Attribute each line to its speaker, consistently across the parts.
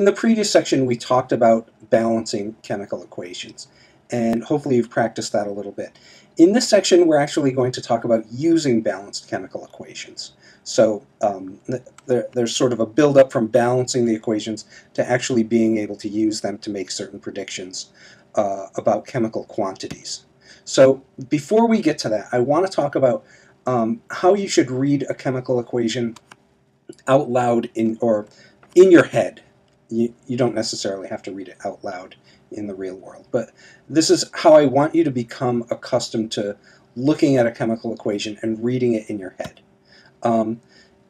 Speaker 1: in the previous section, we talked about balancing chemical equations, and hopefully you've practiced that a little bit. In this section, we're actually going to talk about using balanced chemical equations. So there's sort of a build-up from balancing the equations to actually being able to use them to make certain predictions about chemical quantities. So before we get to that, I want to talk about how you should read a chemical equation out loud in your head. You don't necessarily have to read it out loud in the real world, but this is how I want you to become accustomed to looking at a chemical equation and reading it in your head.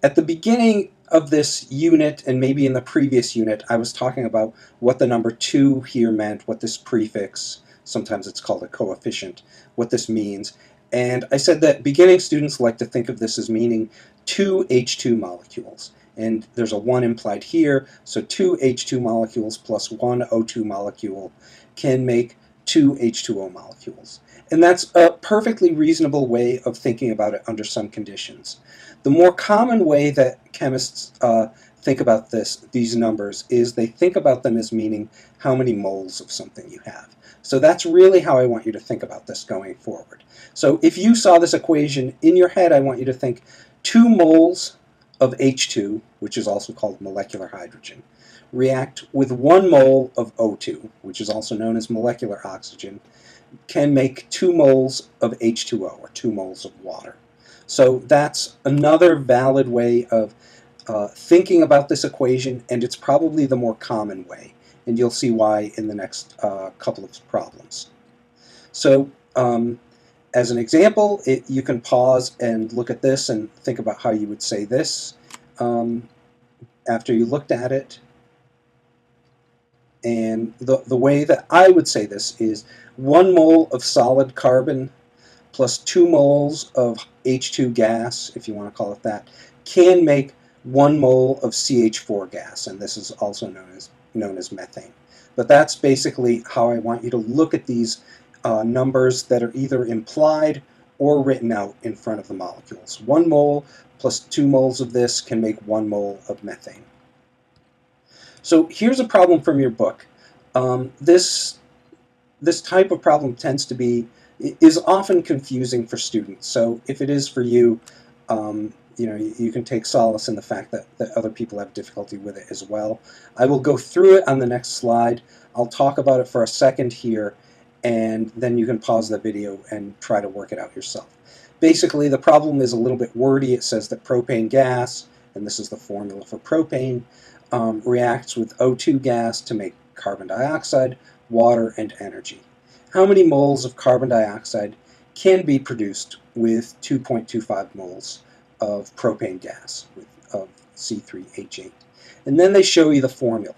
Speaker 1: At the beginning of this unit, and maybe in the previous unit, I was talking about what the number 2 here meant, what this prefix, sometimes it's called a coefficient, what this means. And I said that beginning students like to think of this as meaning 2 H2 molecules. And there's a 1 implied here, so 2 H2 molecules plus 1 O2 molecule can make 2 H2O molecules. And that's a perfectly reasonable way of thinking about it under some conditions. The more common way that chemists think about these numbers is they think about them as meaning how many moles of something you have. So that's really how I want you to think about this going forward. So if you saw this equation in your head, I want you to think 2 moles of H2, which is also called molecular hydrogen, react with 1 mole of O2, which is also known as molecular oxygen, can make 2 moles of H2O, or 2 moles of water. So that's another valid way of thinking about this equation, and it's probably the more common way, and you'll see why in the next couple of problems. So as an example, you can pause and look at this and think about how you would say this after you looked at it. And the way that I would say this is 1 mole of solid carbon plus 2 moles of H2 gas, if you want to call it that, can make 1 mole of CH4 gas, and this is also known as methane. But that's basically how I want you to look at these numbers that are either implied or written out in front of the molecules. 1 mole plus 2 moles of this can make 1 mole of methane. So here's a problem from your book. This type of problem is often confusing for students. So if it is for you, you can take solace in the fact that other people have difficulty with it as well. I will go through it on the next slide. I'll talk about it for a second here, and then you can pause the video and try to work it out yourself. Basically, the problem is a little bit wordy. It says that propane gas, and this is the formula for propane, reacts with O2 gas to make carbon dioxide, water, and energy. How many moles of carbon dioxide can be produced with 2.25 moles of propane gas, of C3H8? And then they show you the formula.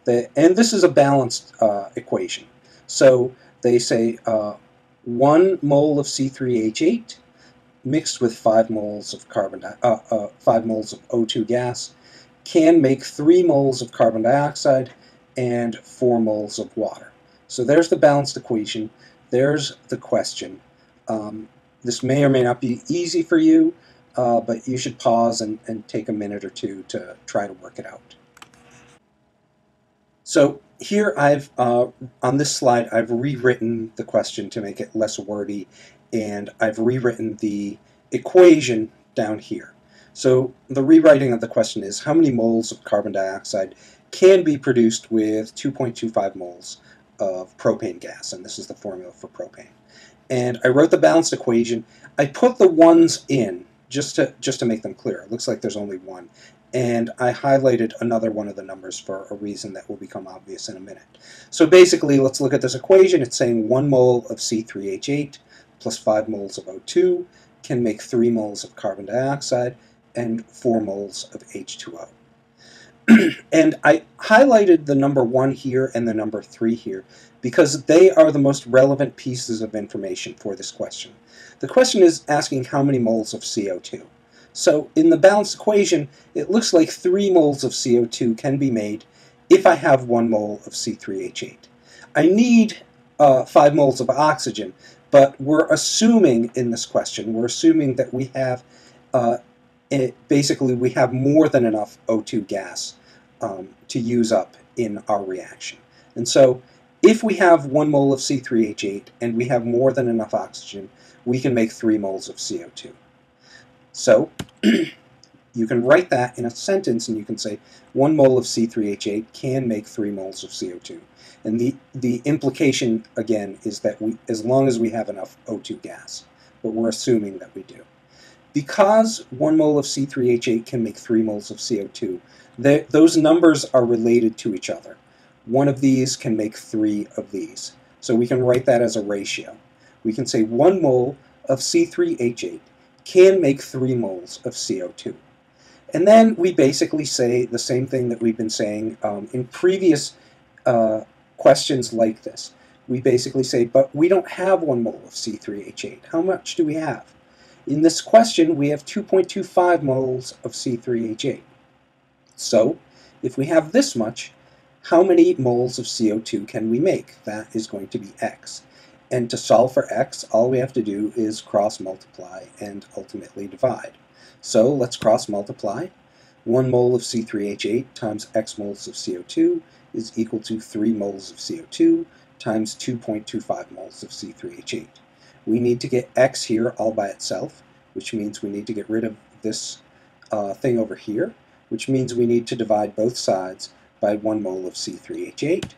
Speaker 1: And this is a balanced equation. So they say 1 mole of C3H8 mixed with 5 moles of 5 moles of O2 gas can make 3 moles of carbon dioxide and 4 moles of water. So there's the balanced equation. There's the question. This may or may not be easy for you, but you should pause and take a minute or two to try to work it out. So here on this slide, I've rewritten the question to make it less wordy, and I've rewritten the equation down here. So the rewriting of the question is, how many moles of carbon dioxide can be produced with 2.25 moles of propane gas? And this is the formula for propane. And I wrote the balanced equation. I put the ones in just to make them clear. It looks like there's only one. And I highlighted another one of the numbers for a reason that will become obvious in a minute. So basically, let's look at this equation. It's saying 1 mole of C3H8 plus 5 moles of O2 can make 3 moles of carbon dioxide and 4 moles of H2O. And I highlighted the number 1 here and the number 3 here because they are the most relevant pieces of information for this question. The question is asking how many moles of CO2. So in the balanced equation, it looks like 3 moles of CO2 can be made if I have 1 mole of C3H8. I need 5 moles of oxygen, but we're assuming in this question, we're assuming that we have, basically we have more than enough O2 gas to use up in our reaction. And so if we have 1 mole of C3H8 and we have more than enough oxygen, we can make 3 moles of CO2. So you can write that in a sentence and you can say 1 mole of C3H8 can make 3 moles of CO2. And the implication, again, is that as long as we have enough O2 gas, but we're assuming that we do. Because 1 mole of C3H8 can make 3 moles of CO2, those numbers are related to each other. One of these can make 3 of these. So we can write that as a ratio. We can say 1 mole of C3H8 can make 3 moles of CO2. And then we basically say the same thing that we've been saying in previous questions like this. We basically say, but we don't have 1 mole of C3H8. How much do we have? In this question, we have 2.25 moles of C3H8. So, if we have this much, how many moles of CO2 can we make? That is going to be x. And to solve for x, all we have to do is cross multiply and ultimately divide. So let's cross multiply. 1 mole of C3H8 times x moles of CO2 is equal to 3 moles of CO2 times 2.25 moles of C3H8. We need to get x here all by itself, which means we need to get rid of this thing over here, which means we need to divide both sides by 1 mole of C3H8.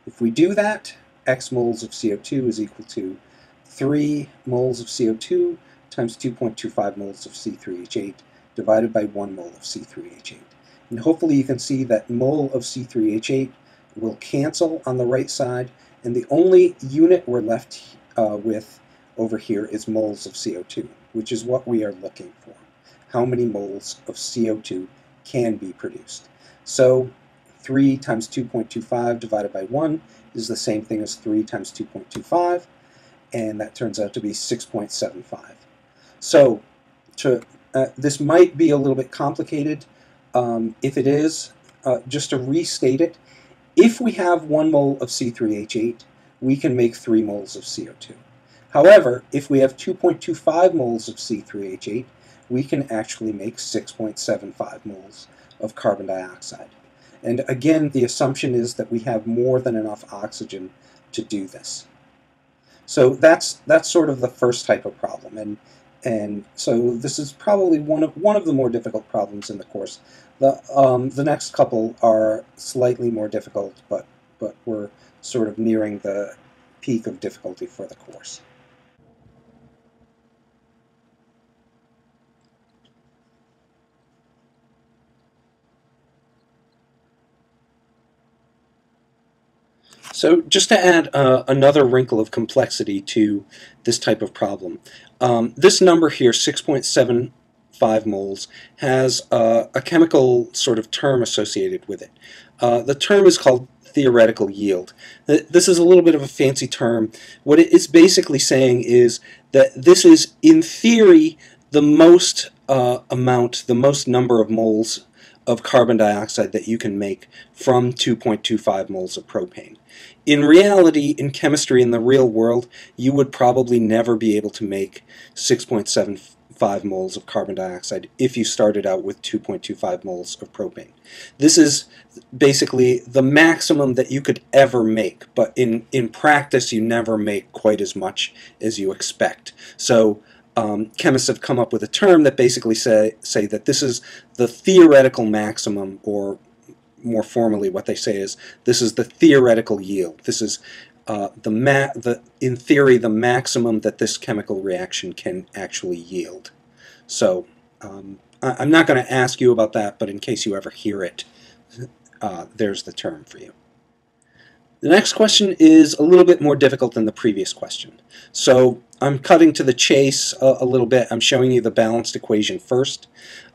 Speaker 1: If we do that, x moles of CO2 is equal to 3 moles of CO2 times 2.25 moles of C3H8 divided by 1 mole of C3H8. And hopefully you can see that mole of C3H8 will cancel on the right side, and the only unit we're left with over here is moles of CO2, which is what we are looking for. How many moles of CO2 can be produced? So 3 times 2.25 divided by 1 is the same thing as 3 times 2.25, and that turns out to be 6.75. So this might be a little bit complicated. If it is, just to restate it, if we have 1 mole of C3H8, we can make 3 moles of CO2. However, if we have 2.25 moles of C3H8, we can actually make 6.75 moles of carbon dioxide. And again, the assumption is that we have more than enough oxygen to do this. So that's sort of the first type of problem, and so this is probably one of the more difficult problems in the course. The next couple are slightly more difficult, but we're sort of nearing the peak of difficulty for the course. So just to add another wrinkle of complexity to this type of problem, this number here, 6.75 moles, has a chemical sort of term associated with it. The term is called theoretical yield. This is a little bit of a fancy term. What it is basically saying is that this is, in theory, the most the most number of moles of carbon dioxide that you can make from 2.25 moles of propane. In reality, in chemistry, in the real world, you would probably never be able to make 6.75 moles of carbon dioxide if you started out with 2.25 moles of propane. This is basically the maximum that you could ever make, but in practice you never make quite as much as you expect. So chemists have come up with a term that basically say that this is the theoretical maximum, or more formally what they say is this is the theoretical yield. This is in theory the maximum that this chemical reaction can actually yield. So I'm not going to ask you about that, but in case you ever hear it, there's the term for you. The next question is a little bit more difficult than the previous question. So I'm cutting to the chase a little bit. I'm showing you the balanced equation first.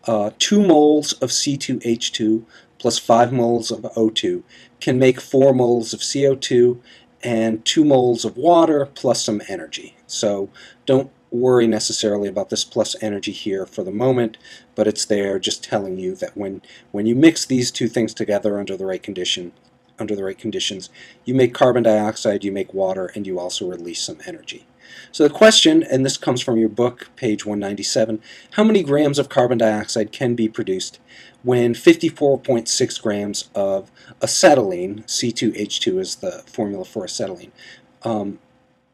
Speaker 1: 2 moles of C2H2 plus 5 moles of O2 can make 4 moles of CO2 and 2 moles of water plus some energy. So don't worry necessarily about this plus energy here for the moment, but it's there just telling you that when you mix these two things together under the right conditions, you make carbon dioxide, you make water, and you also release some energy. So the question, and this comes from your book, page 197, how many grams of carbon dioxide can be produced when 54.6 grams of acetylene, C2H2 is the formula for acetylene,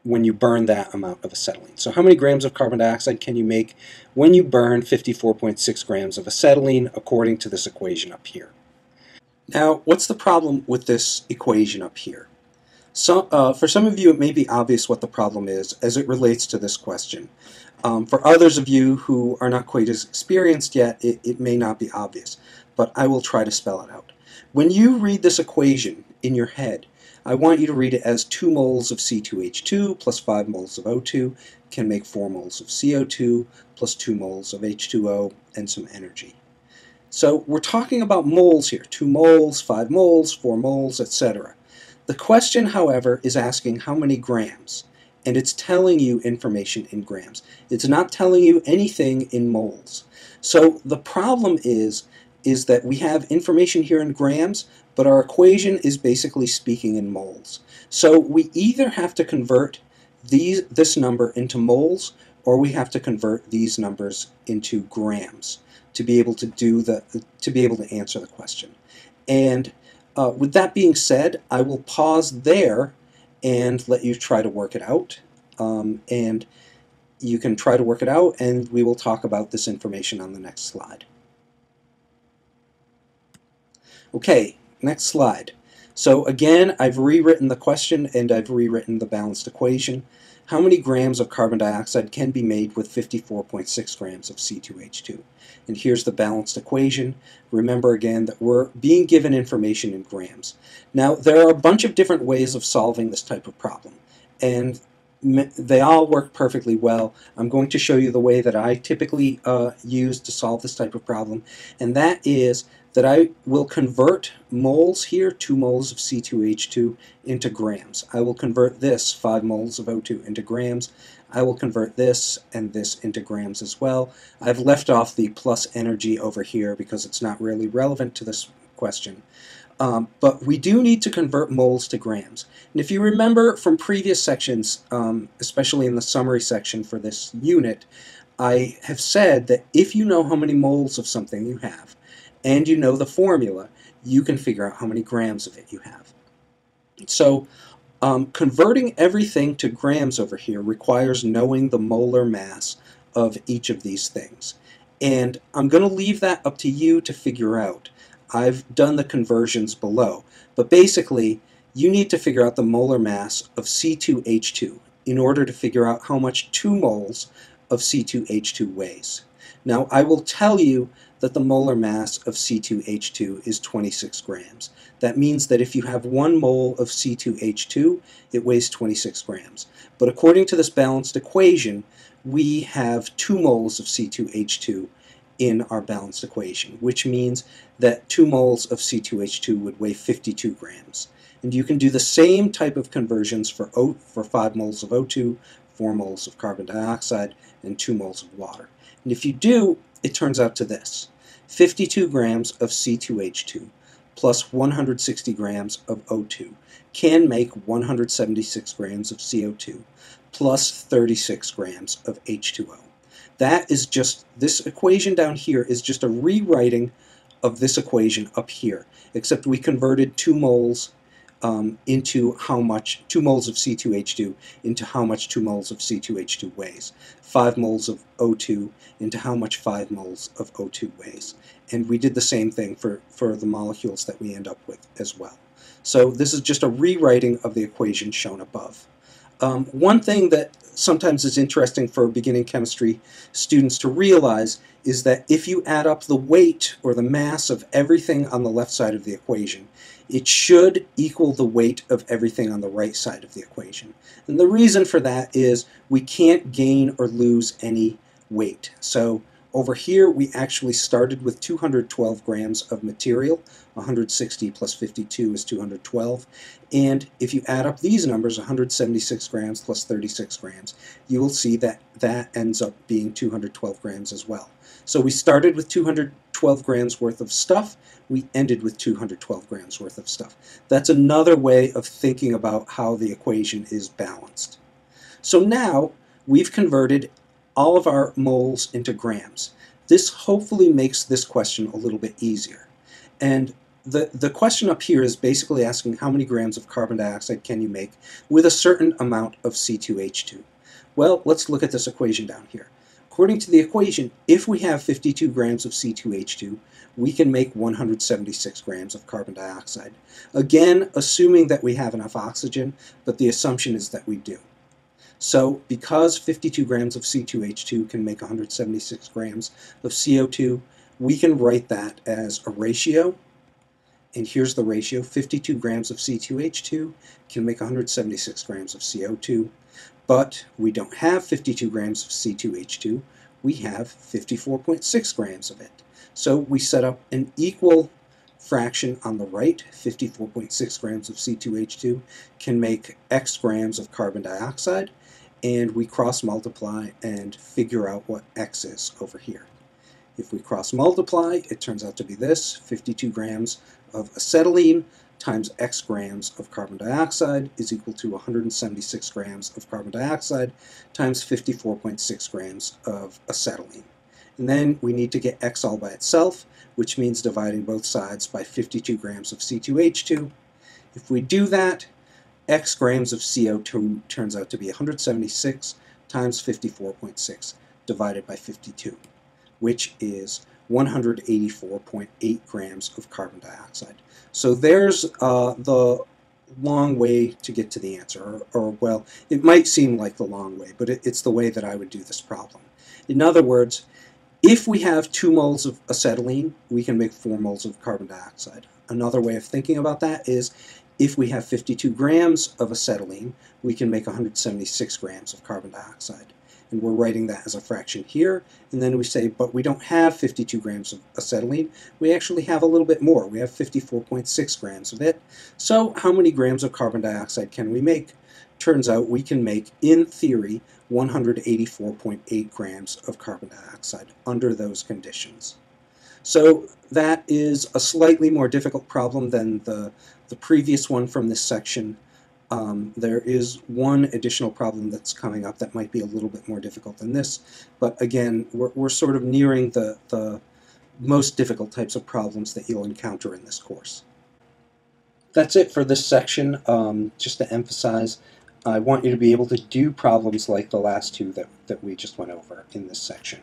Speaker 1: when you burn that amount of acetylene. So how many grams of carbon dioxide can you make when you burn 54.6 grams of acetylene according to this equation up here? Now, what's the problem with this equation up here? So, for some of you, it may be obvious what the problem is as it relates to this question. For others of you who are not quite as experienced yet, it may not be obvious, but I will try to spell it out. When you read this equation in your head, I want you to read it as 2 moles of C2H2 plus 5 moles of O2 can make 4 moles of CO2 plus 2 moles of H2O and some energy. So we're talking about moles here, 2 moles, 5 moles, 4 moles, etc. The question, however, is asking how many grams, and it's telling you information in grams. It's not telling you anything in moles. So the problem is that we have information here in grams, but our equation is basically speaking in moles. So we either have to convert this number into moles, or we have to convert these numbers into grams to be able to answer the question. And with that being said, I will pause there and let you try to work it out. And you can try to work it out, and we will talk about this information on the next slide. Okay, next slide. So again, I've rewritten the question and I've rewritten the balanced equation. How many grams of carbon dioxide can be made with 54.6 grams of C2H2? And here's the balanced equation. Remember again that we're being given information in grams. Now, there are a bunch of different ways of solving this type of problem, and they all work perfectly well. I'm going to show you the way that I typically use to solve this type of problem, and that is that I will convert moles here, 2 moles of C2H2, into grams. I will convert this, 5 moles of O2, into grams. I will convert this and this into grams as well. I've left off the plus energy over here because it's not really relevant to this question. But we do need to convert moles to grams. And if you remember from previous sections, especially in the summary section for this unit, I have said that if you know how many moles of something you have, and you know the formula, you can figure out how many grams of it you have. So converting everything to grams over here requires knowing the molar mass of each of these things. And I'm going to leave that up to you to figure out. I've done the conversions below, but basically you need to figure out the molar mass of C2H2 in order to figure out how much 2 moles of C2H2 weighs. Now, I will tell you that the molar mass of C2H2 is 26 grams. That means that if you have 1 mole of C2H2, it weighs 26 grams. But according to this balanced equation, we have 2 moles of C2H2 in our balanced equation, which means that 2 moles of C2H2 would weigh 52 grams. And you can do the same type of conversions for 5 moles of O2, 4 moles of carbon dioxide, and 2 moles of water. And if you do, it turns out to this. 52 grams of C2H2 plus 160 grams of O2 can make 176 grams of CO2 plus 36 grams of H2O. That is just, this equation down here is just a rewriting of this equation up here, except we converted 2 moles into how much 2 moles of C2H2 into how much 2 moles of C2H2 weighs, 5 moles of O2 into how much 5 moles of O2 weighs. And we did the same thing for the molecules that we end up with as well. So this is just a rewriting of the equation shown above. One thing that sometimes is interesting for beginning chemistry students to realize is that if you add up the weight or the mass of everything on the left side of the equation, it should equal the weight of everything on the right side of the equation. And the reason for that is we can't gain or lose any weight. So over here we actually started with 212 grams of material. 160 plus 52 is 212. And if you add up these numbers, 176 grams plus 36 grams, you will see that that ends up being 212 grams as well. So we started with 212 grams worth of stuff, we ended with 212 grams worth of stuff. That's another way of thinking about how the equation is balanced. So now we've converted all of our moles into grams. This hopefully makes this question a little bit easier. And the question up here is basically asking how many grams of carbon dioxide can you make with a certain amount of C2H2. Well, let's look at this equation down here. According to the equation, if we have 52 grams of C2H2, we can make 176 grams of carbon dioxide. Again, assuming that we have enough oxygen, but the assumption is that we do. So because 52 grams of C2H2 can make 176 grams of CO2, we can write that as a ratio. And here's the ratio. 52 grams of C2H2 can make 176 grams of CO2. But we don't have 52 grams of C2H2. We have 54.6 grams of it. So we set up an equal fraction on the right. 54.6 grams of C2H2 can make X grams of carbon dioxide. And we cross multiply and figure out what X is over here. If we cross multiply, it turns out to be this: 52 grams of acetylene times X grams of carbon dioxide is equal to 176 grams of carbon dioxide times 54.6 grams of acetylene. And then we need to get X all by itself, which means dividing both sides by 52 grams of C2H2. If we do that, X grams of CO2 turns out to be 176 times 54.6 divided by 52, which is 184.8 grams of carbon dioxide. So there's the long way to get to the answer, or well, it might seem like the long way, but it's the way that I would do this problem. In other words, if we have 2 moles of acetylene, we can make 4 moles of carbon dioxide. Another way of thinking about that is if we have 52 grams of acetylene, we can make 176 grams of carbon dioxide. And we're writing that as a fraction here, and then we say, but we don't have 52 grams of acetylene, we actually have a little bit more. We have 54.6 grams of it. So how many grams of carbon dioxide can we make? Turns out we can make, in theory, 184.8 grams of carbon dioxide under those conditions. So that is a slightly more difficult problem than the previous one from this section. There is one additional problem that's coming up that might be a little bit more difficult than this, but again, we're sort of nearing the most difficult types of problems that you'll encounter in this course. That's it for this section. Just to emphasize, I want you to be able to do problems like the last two that we just went over in this section.